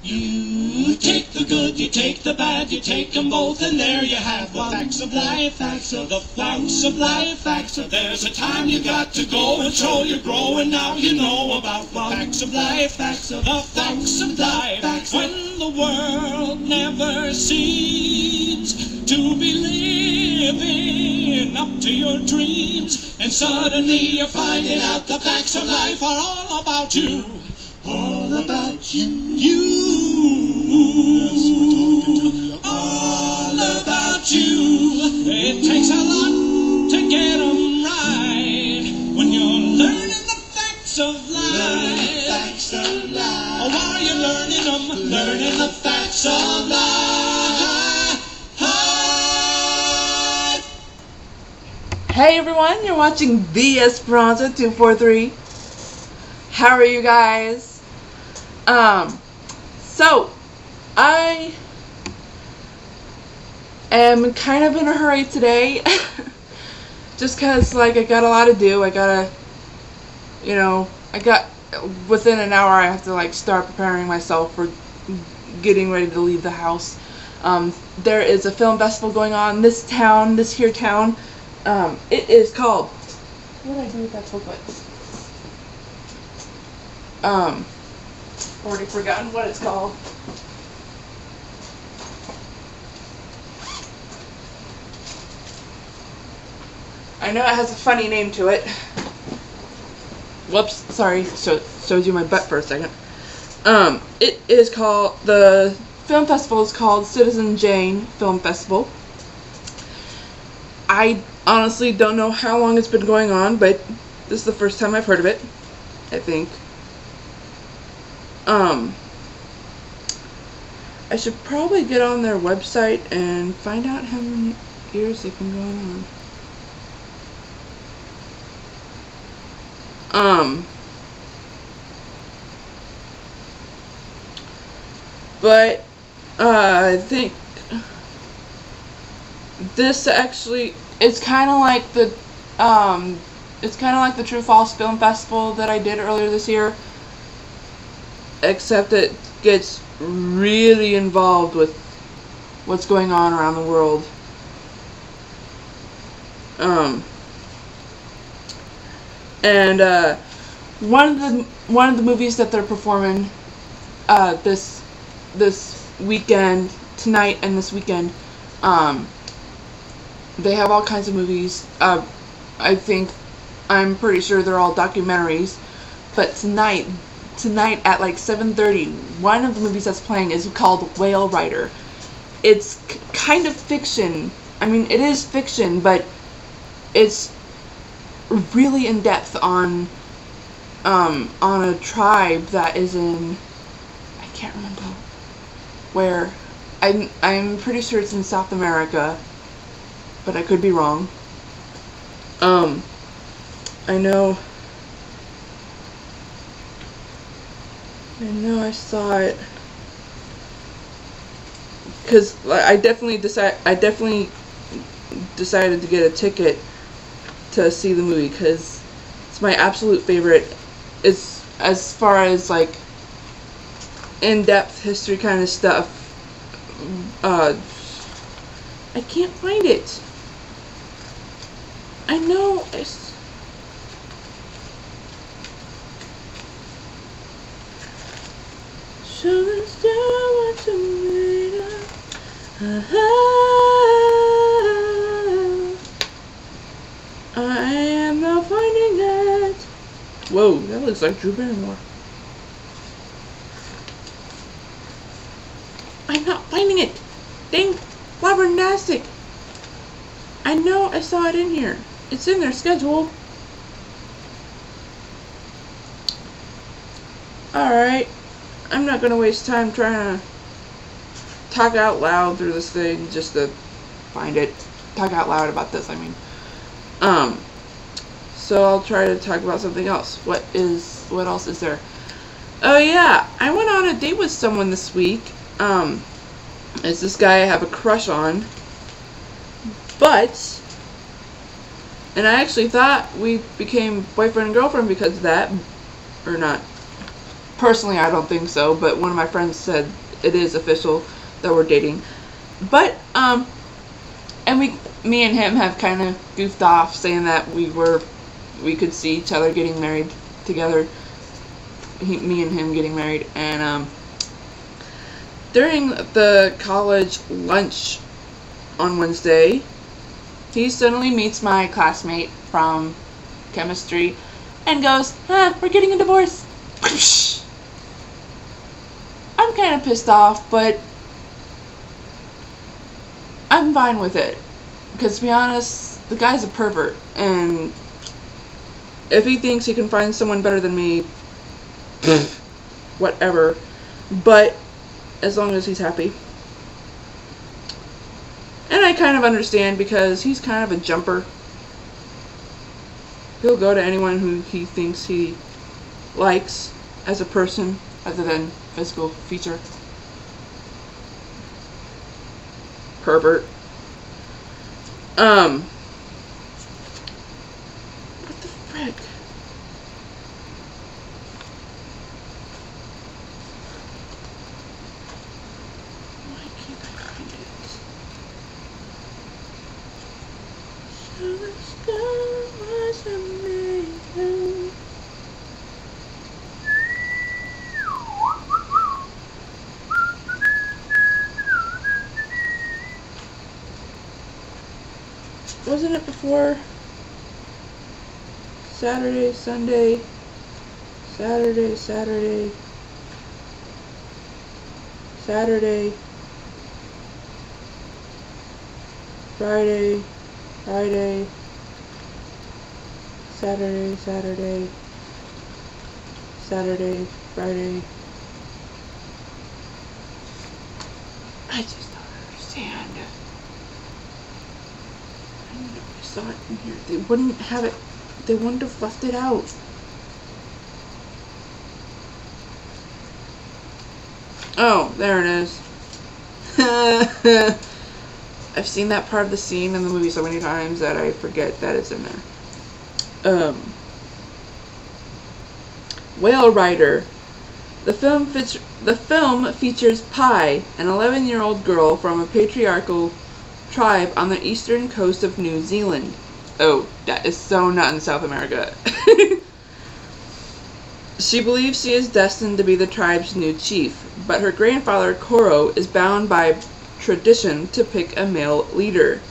You take the good, you take the bad, you take them both, and there you have the facts of life, facts of the facts of life, facts of. There's a time you got to go and show you grow, and now you know about the facts of life, facts of the facts of life. Facts when the world never seems to be living up to your dreams, and suddenly you're finding out the facts of life are all about you. All about you. All about you. It takes a lot to get them right when you're learning the facts of life. Facts of life. Oh, while you're learning them, learning the facts of life. Hey everyone, you're watching TheEsperanza243. How are you guys? So I am kind of in a hurry today just because like I got a lot to do. I got within an hour I have to like start preparing myself for getting ready to leave the house. There is a film festival going on this town. It is called, what did I do with that booklet? Already forgotten what it's called. I know it has a funny name to it. Whoops, sorry, shows you my butt for a second. It is called, the film festival is called Citizen Jane Film Festival. I honestly don't know how long it's been going on, but this is the first time I've heard of it, I think. I should probably get on their website and find out how many years they've been going on. But I think this actually, it's kind of like the True False Film Festival that I did earlier this year, except it gets really involved with what's going on around the world. One of the movies that they're performing this weekend, tonight and this weekend, they have all kinds of movies. I'm pretty sure they're all documentaries, but tonight at like 7:30, one of the movies that's playing is called Whale Rider. It's kind of fiction. I mean, it is fiction, but it's really in depth on a tribe that is in, I can't remember where. I'm pretty sure it's in South America, but I could be wrong. I know I saw it because I definitely decided to get a ticket to see the movie because it's my absolute favorite. It's, as far as like in-depth history kind of stuff. I can't find it. I know it's. Show us what you made of. I am not finding it. Whoa, that looks like Drew Barrymore. I'm not finding it. Dang, flabbergastic. I know I saw it in here. It's in their schedule. Alright. I'm not going to waste time trying to talk out loud through this thing just to find it. Talk out loud about this, I mean. So I'll try to talk about something else. What else is there? Oh yeah, I went on a date with someone this week. It's this guy I have a crush on. And I actually thought we became boyfriend and girlfriend because of that. Or not. Personally, I don't think so, but one of my friends said it is official that we're dating. But, and me and him have kind of goofed off, saying that we could see each other getting married together. Me and him getting married. And, during the college lunch on Wednesday, he suddenly meets my classmate from chemistry and goes, we're getting a divorce. I'm kind of pissed off, but I'm fine with it. Because to be honest, the guy's a pervert, and if he thinks he can find someone better than me, whatever. But as long as he's happy. And I kind of understand, because he's kind of a jumper. He'll go to anyone who he thinks he likes as a person, other than physical feature. Pervert. What the frick? Why can't I find it? So this girl was amazing. Wasn't it before Saturday, Sunday, Saturday, Saturday, Saturday, Friday, Friday, Saturday, Saturday, Saturday, Friday? I just don't understand. I saw it in here. They wouldn't have it. They wouldn't have left it out. Oh, there it is. I've seen that part of the scene in the movie so many times that I forget that it's in there. Whale Rider. The film features Pi, an 11-year-old girl from a patriarchal tribe on the eastern coast of New Zealand. Oh, that is so not in South America. She believes she is destined to be the tribe's new chief, but her grandfather, Koro, is bound by tradition to pick a male leader.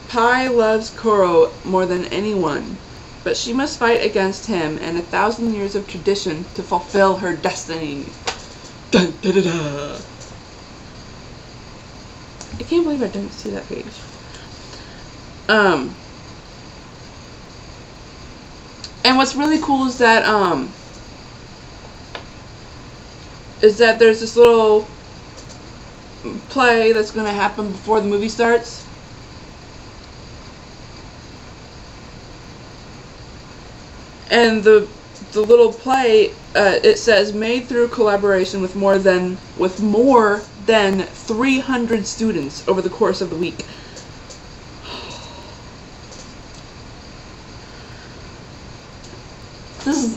Pi loves Koro more than anyone, but she must fight against him and 1,000 years of tradition to fulfill her destiny. Dun, da, da, da. I can't believe I didn't see that page. And what's really cool is that there's this little play that's gonna happen before the movie starts. And the little play, it says, made through collaboration with more than 300 students over the course of the week.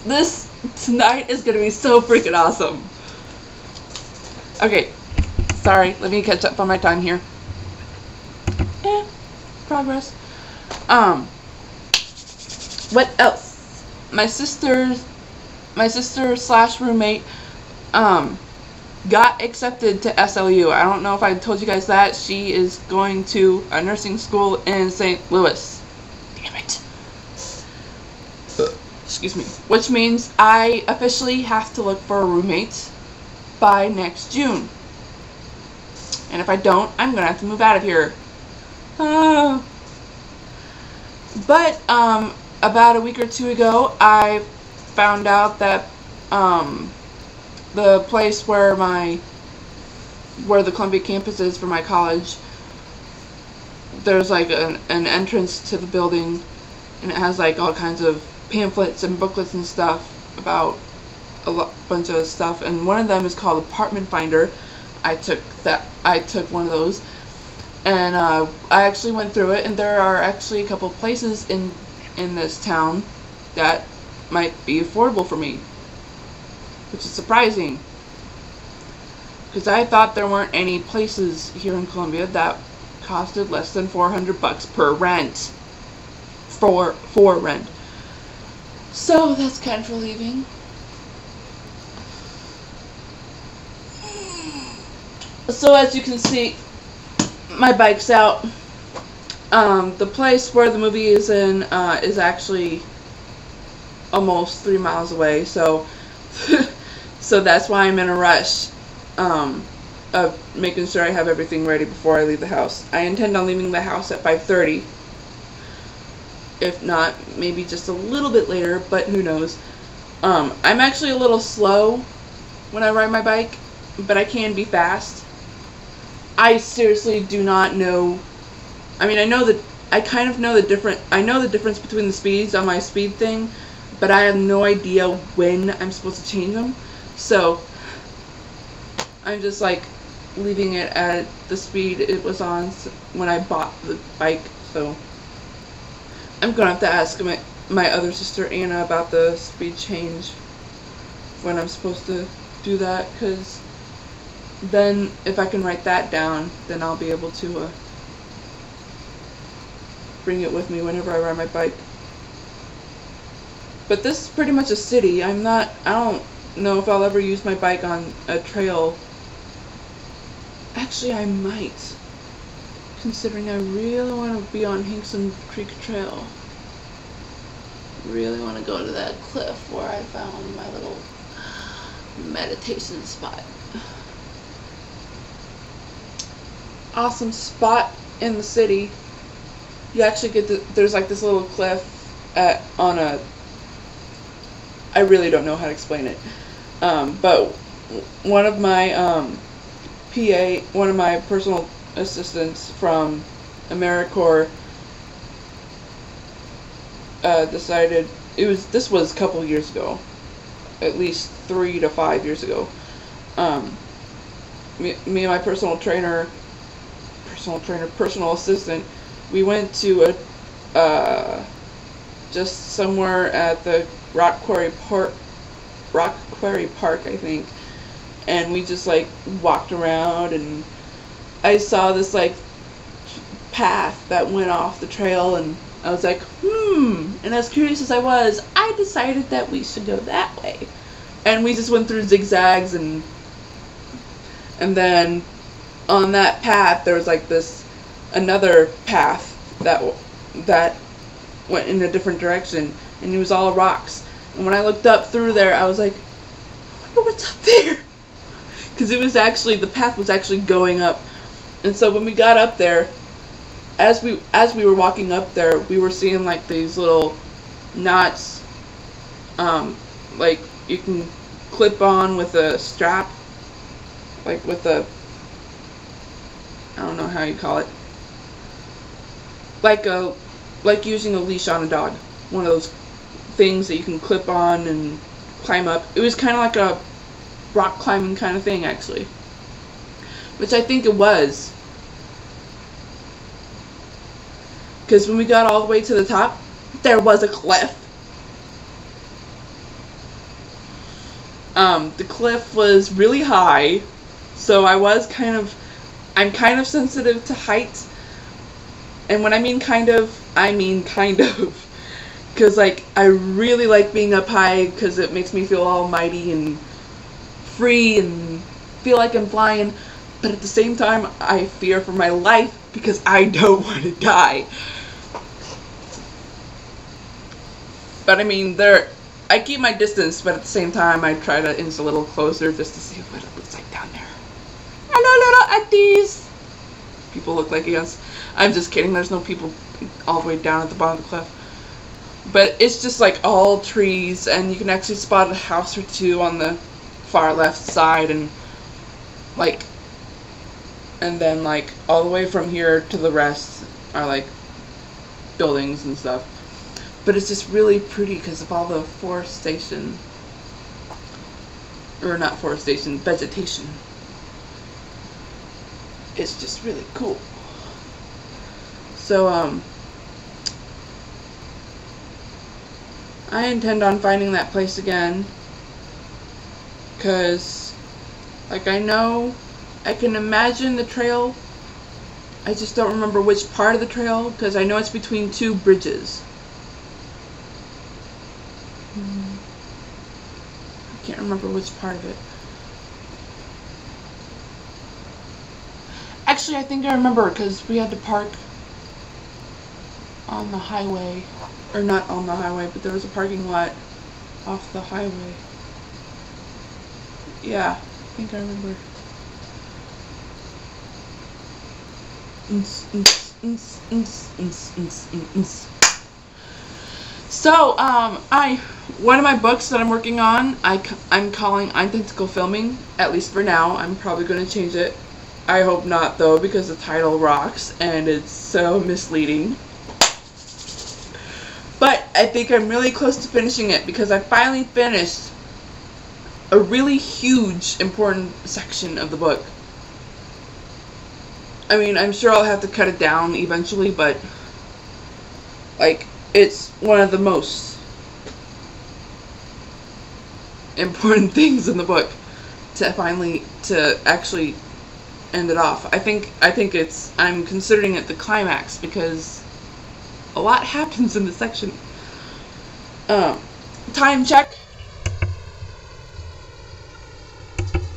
This tonight is gonna be so freaking awesome. Okay, sorry, let me catch up on my time here. Progress. What else? My sister slash roommate got accepted to SLU. I don't know if I told you guys that. She is going to a nursing school in St. Louis. Damn it. Excuse me. Which means I officially have to look for a roommate by next June. And if I don't, I'm gonna have to move out of here. But about a week or two ago, I found out that the place where the Columbia campus is for my college, there's like an entrance to the building, and it has like all kinds of pamphlets and booklets and stuff about a bunch of stuff, and one of them is called Apartment Finder. I took one of those, and I actually went through it, and there are actually a couple places in this town that might be affordable for me, which is surprising, because I thought there weren't any places here in Columbia that costed less than $400 per rent for rent. So that's kind of relieving. So as you can see, my bike's out. The place where the movie is in is actually almost 3 miles away, so so that's why I'm in a rush of making sure I have everything ready before I leave the house. I intend on leaving the house at 5:30. If not, maybe just a little bit later, but who knows. I'm actually a little slow when I ride my bike, but I can be fast. I seriously do not know. I mean, I know that I kind of know the difference between the speeds on my speed thing, but I have no idea when I'm supposed to change them. So I'm just like leaving it at the speed it was on when I bought the bike. So I'm gonna have to ask my other sister Anna about the speed change when I'm supposed to do that, because then if I can write that down, then I'll be able to bring it with me whenever I ride my bike. But this is pretty much a city. I don't know if I'll ever use my bike on a trail. Actually, I might, considering I really want to be on Hinkson Creek Trail. Really want to go to that cliff where I found my little meditation spot. Awesome spot in the city. You actually get there's like this little cliff on a, I really don't know how to explain it, but one of my one of my personal assistants from AmeriCorps decided, this was a couple years ago, at least 3 to 5 years ago. Me and my personal assistant, we went to a just somewhere at the Rock Quarry Park, I think, and we just like walked around, and I saw this like path that went off the trail, and I was like, and as curious as I was, I decided that we should go that way, and we just went through zigzags, and then on that path there was like another path that went in a different direction, and it was all rocks. And when I looked up through there, I was like, I wonder what's up there, because the path was actually going up. And so when we got up there, as we were walking up there, we were seeing like these little knots, like you can clip on with a strap, like with a, I don't know how you call it, like using a leash on a dog, one of those things that you can clip on and climb up. It was kind of like a rock climbing kind of thing, actually, which I think it was, because when we got all the way to the top, there was a cliff. The cliff was really high, so I'm kind of sensitive to height. And when I mean kind of, I mean kind of. Because, like, I really like being up high because it makes me feel almighty and free and feel like I'm flying. But at the same time, I fear for my life because I don't want to die. But, I mean, I keep my distance, but at the same time, I try to inch a little closer just to see what it looks like down there. Hello, little aunties! People look like ants. I'm just kidding, there's no people all the way down at the bottom of the cliff. But it's just like all trees, and you can actually spot a house or two on the far left side, and then like all the way from here to the rest are like buildings and stuff. But it's just really pretty because of all the forestation, or not forestation, vegetation. It's just really cool. So I intend on finding that place again. Because, like, I can imagine the trail. I just don't remember which part of the trail, because I know it's between two bridges. I can't remember which part of it. Actually, I think I remember, because we had to park on the highway. Or not on the highway, but there was a parking lot off the highway. Yeah, I think I remember. So, one of my books that I'm working on, I'm calling Identical Filming, at least for now. I'm probably going to change it. I hope not, though, because the title rocks, and it's so misleading. But I think I'm really close to finishing it, because I finally finished a really huge, important section of the book. I mean, I'm sure I'll have to cut it down eventually, but, like, it's one of the most important things in the book to actually end it off. I think I'm considering it the climax, because a lot happens in this section. Time check.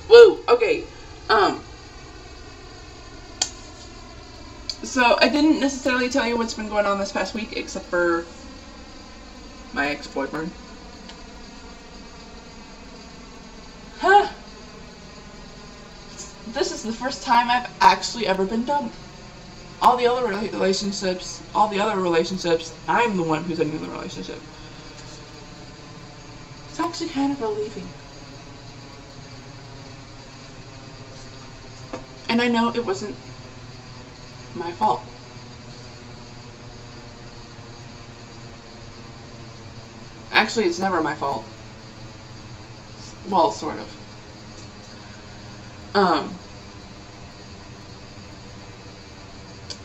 Woo! Okay. So, I didn't necessarily tell you what's been going on this past week, except for my ex-boyfriend. Huh. This is the first time I've actually ever been dumped. All the other relationships, I'm the one who's ending the relationship. It's actually kind of relieving. And I know it wasn't my fault. Actually, it's never my fault. Well, sort of.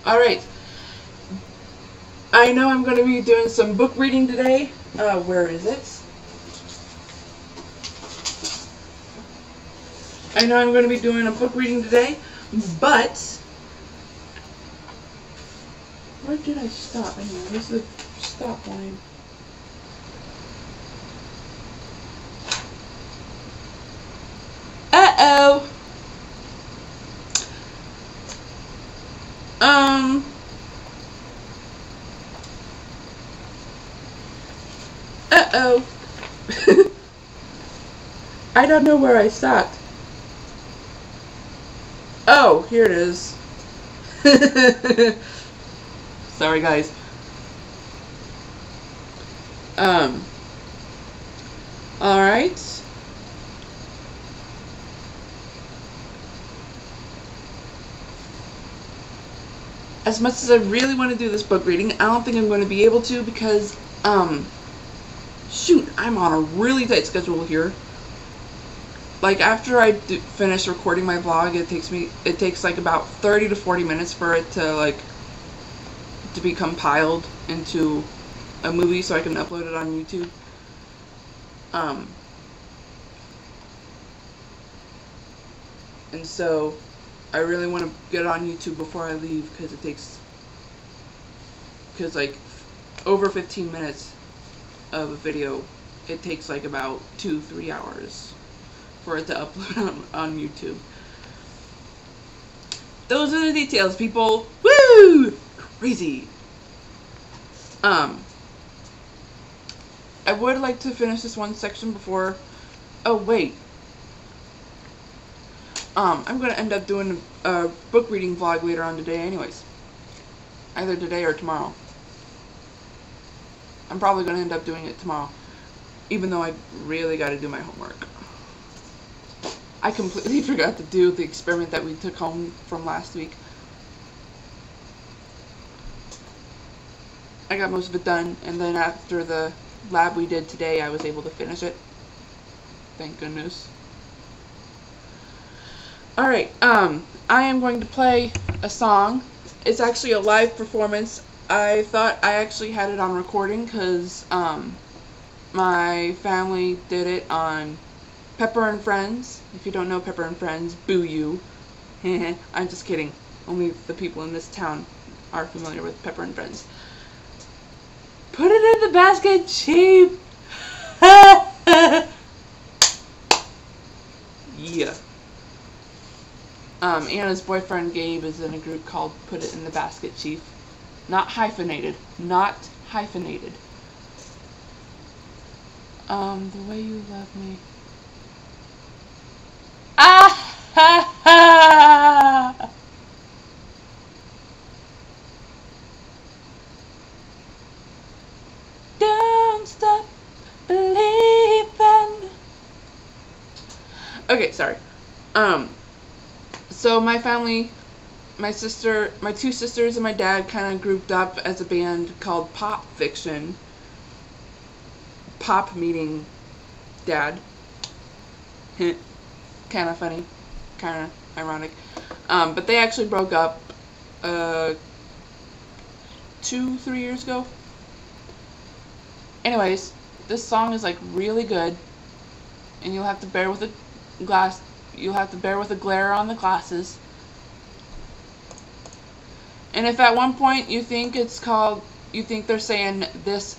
Alright. I know I'm going to be doing some book reading today. Where is it? I know I'm going to be doing a book reading today, but where did I stop? Anyway, where's the stop line? Uh-oh. Uh-oh. I don't know where I stopped. Oh, here it is. Sorry, guys. Alright. As much as I really want to do this book reading, I don't think I'm going to be able to because, shoot, I'm on a really tight schedule here. Like, after I finish recording my vlog, it takes like about 30 to 40 minutes for it to, to be compiled into a movie so I can upload it on YouTube. And so, I really want to get it on YouTube before I leave, because like, over 15 minutes of a video, it takes like about 2-3 hours for it to upload on YouTube. Those are the details, people. Woo! Crazy. I would like to finish this one section before. Oh wait. I'm gonna end up doing a book reading vlog later on today, anyways. Either today or tomorrow. I'm probably gonna end up doing it tomorrow, even though I really got to do my homework. I completely forgot to do the experiment that we took home from last week. I got most of it done, and then after the lab we did today, I was able to finish it. Thank goodness. Alright, I am going to play a song. It's actually a live performance. I thought I actually had it on recording, because, My family did it on Pepper and Friends. If you don't know Pepper and Friends, boo you. I'm just kidding. Only the people in this town are familiar with Pepper and Friends. Put it in the basket, cheap. Yeah. Anna's boyfriend Gabe is in a group called Put It in the Basket, Chief. Not hyphenated. Not hyphenated. The way you love me. Ah ha ha! Don't stop believing. Okay, sorry. So my family, my two sisters and my dad kind of grouped up as a band called Pop Fiction. Pop meaning dad. Kind of funny, kind of ironic. But they actually broke up 2-3 years ago. Anyways, this song is like really good, and you'll have to bear with a glare on the glasses. And if at one point you think they're saying this,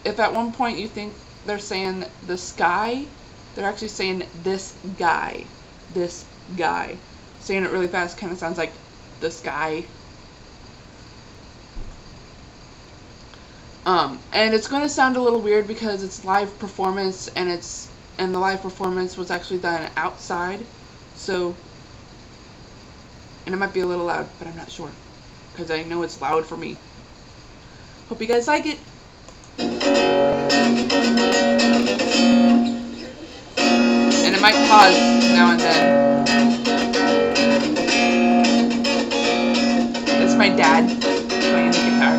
if at one point you think they're saying the sky, they're actually saying this guy. This guy. Saying it really fast kind of sounds like the sky. And it's going to sound a little weird because it's live performance, and the live performance was actually done outside, so, and it might be a little loud, but I'm not sure, because I know it's loud for me. Hope you guys like it. And it might pause now and then. That's my dad playing the guitar.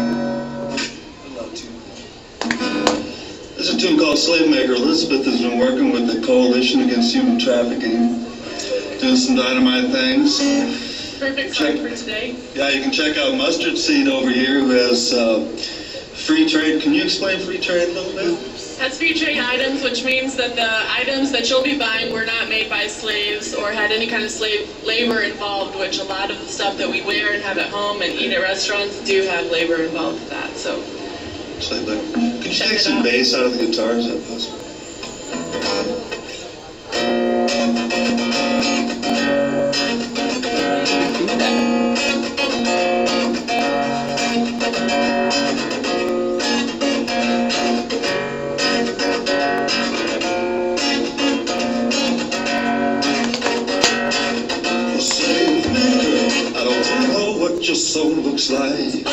There's a tune called Slave Maker. Elizabeth has been working with the Coalition Against Human Trafficking, doing some dynamite things. Perfect song for today. Yeah, you can check out Mustard Seed over here, who has free trade. Can you explain free trade a little bit? That's free trade items, which means that the items that you'll be buying were not made by slaves or had any kind of slave labor involved, which a lot of the stuff that we wear and have at home and eat at restaurants do have labor involved with that. So. Could you take some bass out of the guitar? Is that possible? Slave maker, I don't know what your soul looks like.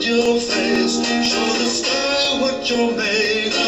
Your face, show the sky what you're made of.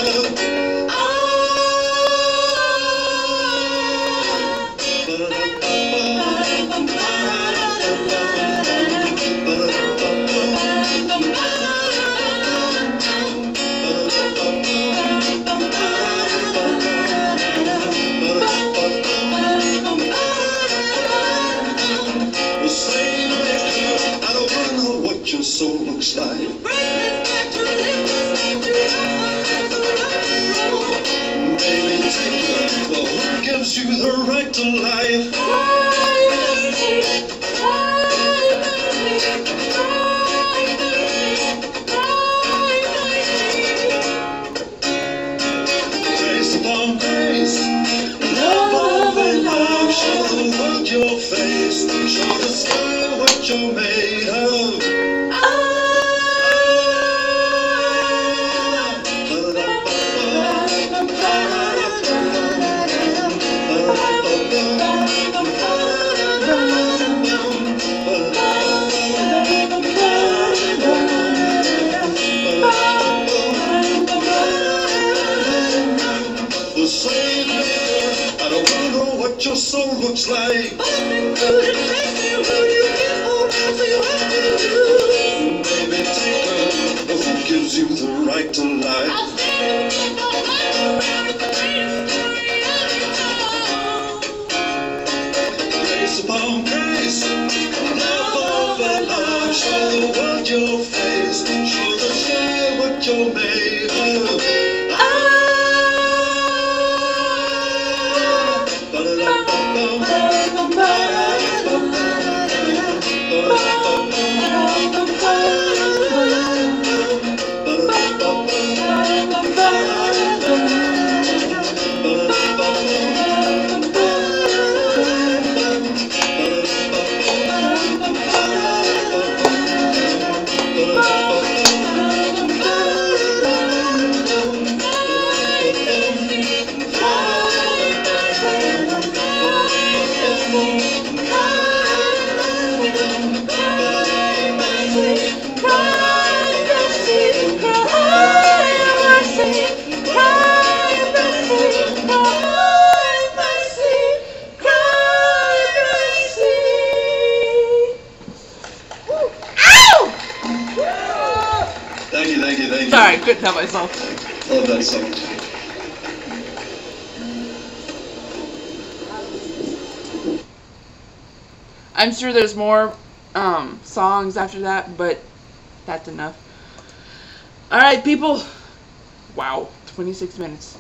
I don't know what your soul looks like. Well, who gives you the right to life? Grace upon grace, love and love, show the world your face, show the sky what you're made of. The slave maker, I don't know what your soul looks like. Grace upon grace, love over love, show the world your face, show the sky what you're made of. Thank you. Sorry, couldn't help myself. I love that song. I'm sure there's more songs after that, but that's enough. Alright, people. Wow, 26 minutes.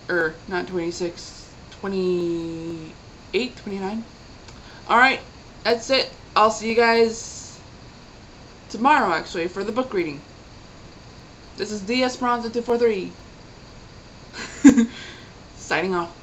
Not 26, 28, 29. Alright, that's it. I'll see you guys tomorrow, actually, for the book reading. This is TheEsperanza243. Signing off.